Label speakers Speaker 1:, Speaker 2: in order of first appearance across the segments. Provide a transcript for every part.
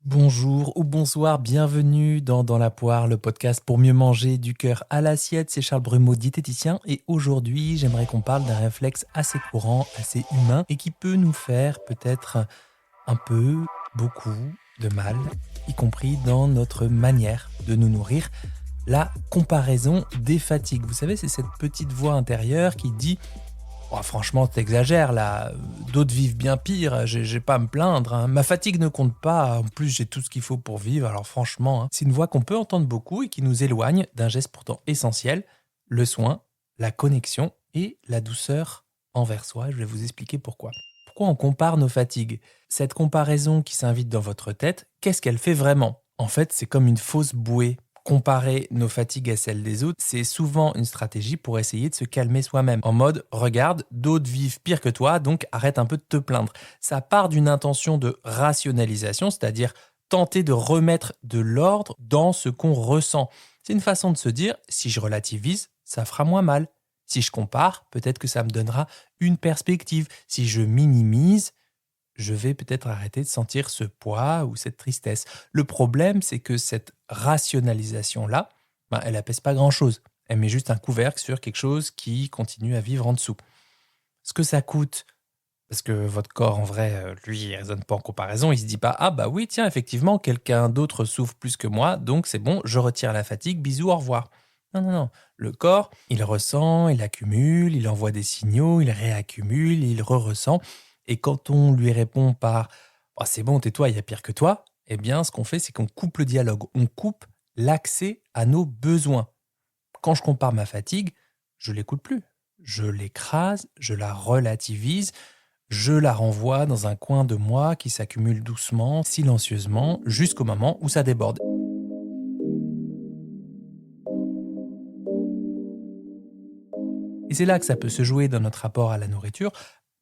Speaker 1: Bonjour ou bonsoir, bienvenue dans La Poire, le podcast pour mieux manger du cœur à l'assiette. C'est Charles Brumeau, diététicien, et aujourd'hui, j'aimerais qu'on parle d'un réflexe assez courant, assez humain, et qui peut nous faire peut-être un peu, beaucoup de mal, y compris dans notre manière de nous nourrir. La comparaison des fatigues. Vous savez, c'est cette petite voix intérieure qui dit: oh, franchement, t'exagères là, d'autres vivent bien pire, j'ai pas à me plaindre, hein. Ma fatigue ne compte pas, en plus j'ai tout ce qu'il faut pour vivre, alors franchement, hein. C'est une voix qu'on peut entendre beaucoup et qui nous éloigne d'un geste pourtant essentiel, le soin, la connexion et la douceur envers soi. Je vais vous expliquer pourquoi. Pourquoi on compare nos fatigues? Cette comparaison qui s'invite dans votre tête, qu'est-ce qu'elle fait vraiment? En fait, c'est comme une fausse bouée. Comparer nos fatigues à celles des autres, c'est souvent une stratégie pour essayer de se calmer soi-même. En mode, regarde, d'autres vivent pire que toi, donc arrête un peu de te plaindre. Ça part d'une intention de rationalisation, c'est-à-dire tenter de remettre de l'ordre dans ce qu'on ressent. C'est une façon de se dire, si je relativise, ça fera moins mal. Si je compare, peut-être que ça me donnera une perspective. Si je minimise, je vais peut-être arrêter de sentir ce poids ou cette tristesse. Le problème, c'est que cette rationalisation-là, elle apaise pas grand-chose. Elle met juste un couvercle sur quelque chose qui continue à vivre en dessous. Ce que ça coûte, parce que votre corps, en vrai, lui, il raisonne pas en comparaison, il se dit pas: ah bah oui, tiens, effectivement, quelqu'un d'autre souffre plus que moi, donc c'est bon, je retire la fatigue, bisous, au revoir. Non, non, non. Le corps, il ressent, il accumule, il envoie des signaux, il réaccumule, il re-ressent. Et quand on lui répond par: oh, c'est bon, tais-toi, il y a pire que toi, eh bien, ce qu'on fait, c'est qu'on coupe le dialogue, on coupe l'accès à nos besoins. Quand je compare ma fatigue, je l'écoute plus. Je l'écrase, je la relativise, je la renvoie dans un coin de moi qui s'accumule doucement, silencieusement, jusqu'au moment où ça déborde. Et c'est là que ça peut se jouer dans notre rapport à la nourriture,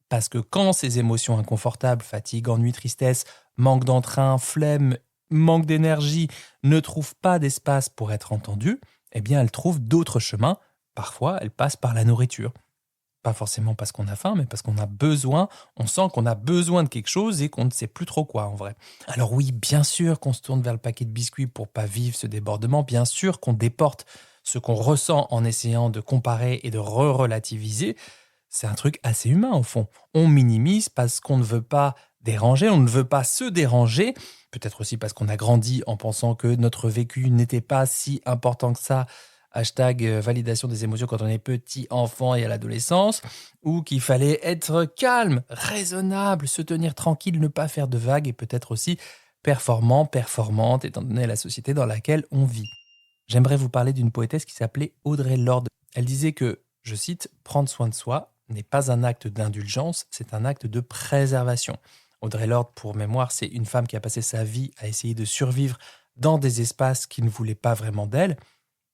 Speaker 1: parce que quand ces émotions inconfortables, fatigue, ennui, tristesse, manque d'entrain, flemme, manque d'énergie, ne trouvent pas d'espace pour être entendues, eh bien elles trouvent d'autres chemins. Parfois, elles passent par la nourriture. Pas forcément parce qu'on a faim, mais parce qu'on a besoin, on sent qu'on a besoin de quelque chose et qu'on ne sait plus trop quoi en vrai. Alors oui, bien sûr qu'on se tourne vers le paquet de biscuits pour pas vivre ce débordement, bien sûr qu'on déporte ce qu'on ressent en essayant de comparer et de relativiser. C'est un truc assez humain au fond. On minimise parce qu'on ne veut pas déranger, on ne veut pas se déranger, peut-être aussi parce qu'on a grandi en pensant que notre vécu n'était pas si important que ça. Hashtag validation des émotions quand on est petit enfant et à l'adolescence, ou qu'il fallait être calme, raisonnable, se tenir tranquille, ne pas faire de vagues et peut-être aussi performant, performante, étant donné la société dans laquelle on vit. J'aimerais vous parler d'une poétesse qui s'appelait Audre Lorde. Elle disait que, je cite, prendre soin de soi n'est pas un acte d'indulgence, c'est un acte de préservation. Audre Lorde, pour mémoire, c'est une femme qui a passé sa vie à essayer de survivre dans des espaces qui ne voulaient pas vraiment d'elle.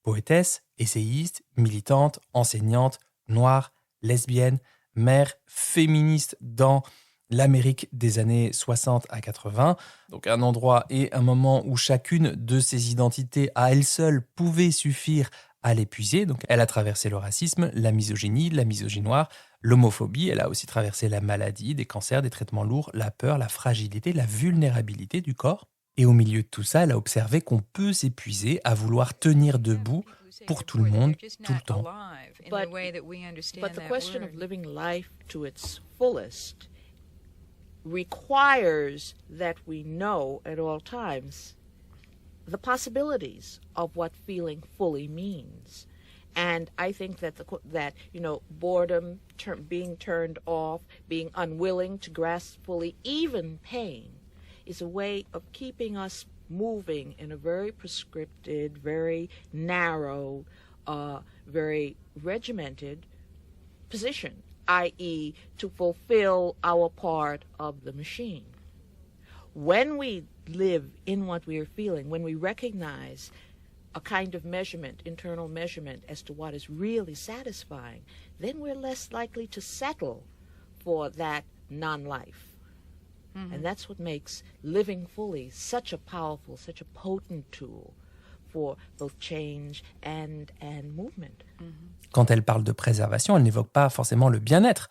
Speaker 1: Poétesse, essayiste, militante, enseignante, noire, lesbienne, mère, féministe dans l'Amérique des années 60 à 80. Donc un endroit et un moment où chacune de ces identités à elle seule pouvait suffire à l'épuiser. Donc elle a traversé le racisme, la misogynie, la misogynoire, l'homophobie. Elle a aussi traversé la maladie, des cancers, des traitements lourds, la peur, la fragilité, la vulnérabilité du corps. Et au milieu de tout ça, elle a observé qu'on peut s'épuiser à vouloir tenir debout pour tout le monde, tout le temps.
Speaker 2: But the question of living life to its fullest requires that we know at all times the possibilities of what feeling fully means. And I think that boredom, being turned off, being unwilling to grasp fully even pain, is a way of keeping us moving in a very prescripted, very narrow, very regimented position, i.e., to fulfill our part of the machine. When we live in what we are feeling, when we recognize a kind of measurement, internal measurement as to what is really satisfying, then we're less likely to settle for that non-life. Mm-hmm. And that's what makes living fully such a powerful, such a potent tool for both change and movement. Mm-hmm.
Speaker 1: Quand elle parle de préservation, elle n'évoque pas forcément le bien-être.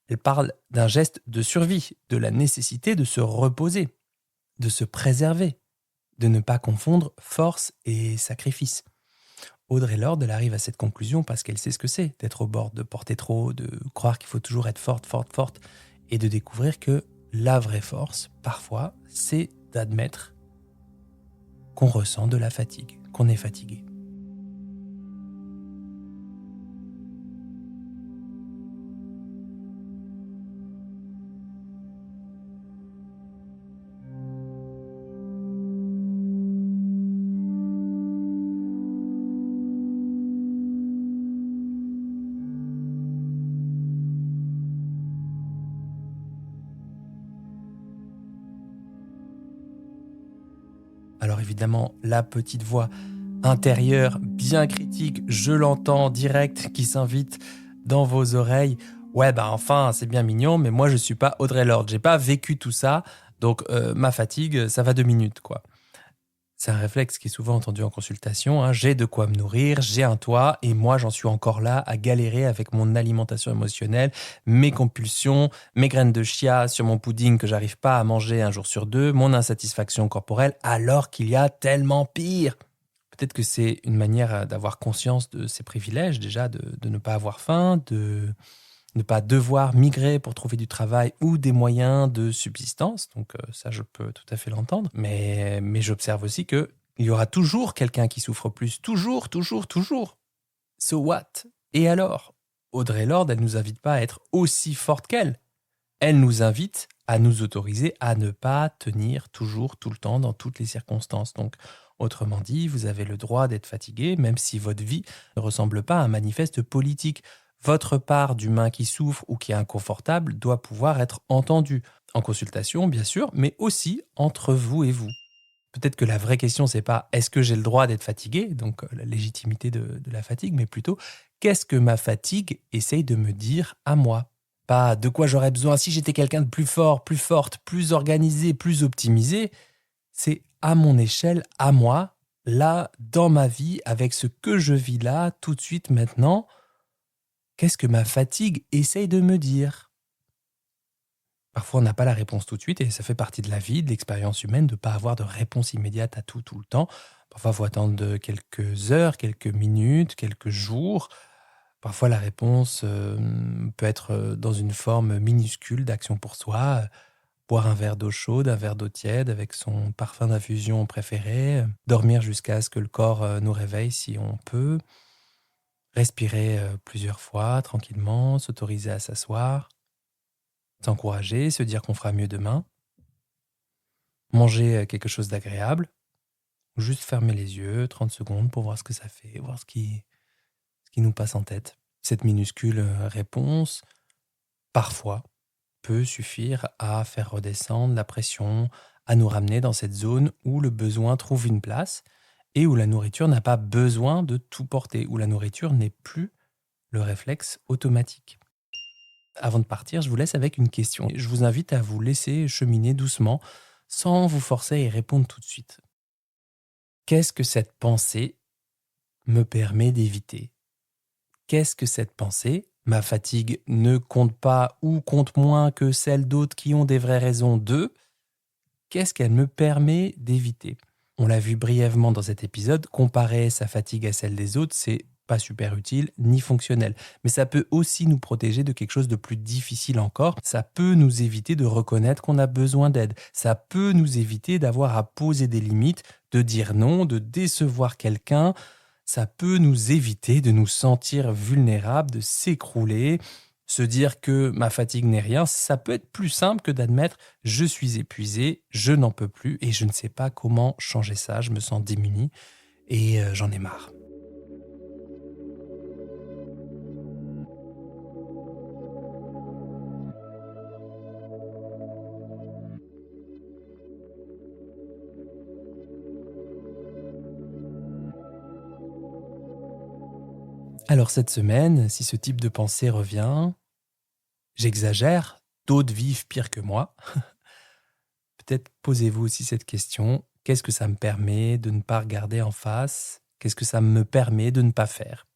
Speaker 1: Elle parle d'un geste de survie, de la nécessité de se reposer, de se préserver. de ne pas confondre force et sacrifice. Audre Lorde, elle arrive à cette conclusion parce qu'elle sait ce que c'est d'être au bord, de porter trop, de croire qu'il faut toujours être forte, forte, forte, et de découvrir que la vraie force, parfois, c'est d'admettre qu'on ressent de la fatigue, qu'on est fatigué. Alors évidemment, la petite voix intérieure, bien critique, je l'entends direct, qui s'invite dans vos oreilles. Ouais, enfin, c'est bien mignon, mais moi je suis pas Audre Lorde, j'ai pas vécu tout ça, donc ma fatigue, ça va 2 minutes, quoi. C'est un réflexe qui est souvent entendu en consultation, hein. J'ai de quoi me nourrir, j'ai un toit, et moi j'en suis encore là à galérer avec mon alimentation émotionnelle, mes compulsions, mes graines de chia sur mon pudding que j'arrive pas à manger un jour sur deux, mon insatisfaction corporelle, alors qu'il y a tellement pire. Peut-être que c'est une manière d'avoir conscience de ses privilèges, déjà, de ne pas avoir faim, de ne pas devoir migrer pour trouver du travail ou des moyens de subsistance. Donc ça, je peux tout à fait l'entendre. Mais j'observe aussi qu'il y aura toujours quelqu'un qui souffre plus. Toujours, toujours, toujours. So what? Et alors? Audre Lorde, elle ne nous invite pas à être aussi forte qu'elle. Elle nous invite à nous autoriser à ne pas tenir toujours, tout le temps, dans toutes les circonstances. Donc, autrement dit, vous avez le droit d'être fatigué, même si votre vie ne ressemble pas à un manifeste politique. Votre part d'humain qui souffre ou qui est inconfortable doit pouvoir être entendue. En consultation, bien sûr, mais aussi entre vous et vous. Peut-être que la vraie question, c'est pas est-ce que j'ai le droit d'être fatigué, donc la légitimité de la fatigue, mais plutôt qu'est-ce que ma fatigue essaye de me dire à moi? Pas de quoi j'aurais besoin si j'étais quelqu'un de plus fort, plus forte, plus organisé, plus optimisé. C'est à mon échelle, à moi, là, dans ma vie, avec ce que je vis là, tout de suite, maintenant. Qu'est-ce que ma fatigue essaye de me dire? Parfois, on n'a pas la réponse tout de suite et ça fait partie de la vie, de l'expérience humaine, de ne pas avoir de réponse immédiate à tout le temps. Parfois, il faut attendre quelques heures, quelques minutes, quelques jours. Parfois, la réponse peut être dans une forme minuscule d'action pour soi. Boire un verre d'eau chaude, un verre d'eau tiède avec son parfum d'infusion préféré. Dormir jusqu'à ce que le corps nous réveille si on peut. Respirer plusieurs fois tranquillement, s'autoriser à s'asseoir, s'encourager, se dire qu'on fera mieux demain, manger quelque chose d'agréable, ou juste fermer les yeux 30 secondes pour voir ce que ça fait, voir ce qui nous passe en tête. Cette minuscule réponse, parfois, peut suffire à faire redescendre la pression, à nous ramener dans cette zone où le besoin trouve une place et où la nourriture n'a pas besoin de tout porter, où la nourriture n'est plus le réflexe automatique. Avant de partir, je vous laisse avec une question. Je vous invite à vous laisser cheminer doucement, sans vous forcer à y répondre tout de suite. Qu'est-ce que cette pensée me permet d'éviter? Qu'est-ce que cette pensée, ma fatigue ne compte pas ou compte moins que celle d'autres qui ont des vraies raisons de, qu'est-ce qu'elle me permet d'éviter? On l'a vu brièvement dans cet épisode, comparer sa fatigue à celle des autres, c'est pas super utile ni fonctionnel. Mais ça peut aussi nous protéger de quelque chose de plus difficile encore. Ça peut nous éviter de reconnaître qu'on a besoin d'aide. Ça peut nous éviter d'avoir à poser des limites, de dire non, de décevoir quelqu'un. Ça peut nous éviter de nous sentir vulnérables, de s'écrouler. Se dire que ma fatigue n'est rien, ça peut être plus simple que d'admettre « je suis épuisé, je n'en peux plus et je ne sais pas comment changer ça, je me sens démuni et j'en ai marre ». Alors cette semaine, si ce type de pensée revient, j'exagère, d'autres vivent pire que moi. Peut-être posez-vous aussi cette question. Qu'est-ce que ça me permet de ne pas regarder en face? Qu'est-ce que ça me permet de ne pas faire?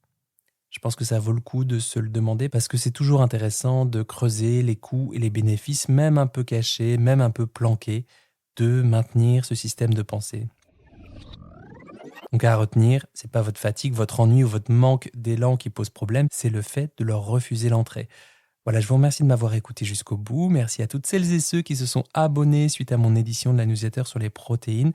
Speaker 1: Je pense que ça vaut le coup de se le demander parce que c'est toujours intéressant de creuser les coûts et les bénéfices, même un peu cachés, même un peu planqués, de maintenir ce système de pensée. Donc à retenir, c'est pas votre fatigue, votre ennui ou votre manque d'élan qui pose problème, c'est le fait de leur refuser l'entrée. Voilà, je vous remercie de m'avoir écouté jusqu'au bout. Merci à toutes celles et ceux qui se sont abonnés suite à mon édition de la newsletter sur les protéines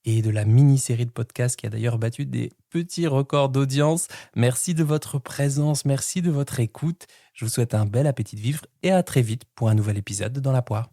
Speaker 1: et de la mini-série de podcasts qui a d'ailleurs battu des petits records d'audience. Merci de votre présence, merci de votre écoute. Je vous souhaite un bel appétit de vivre et à très vite pour un nouvel épisode de Dans la poire.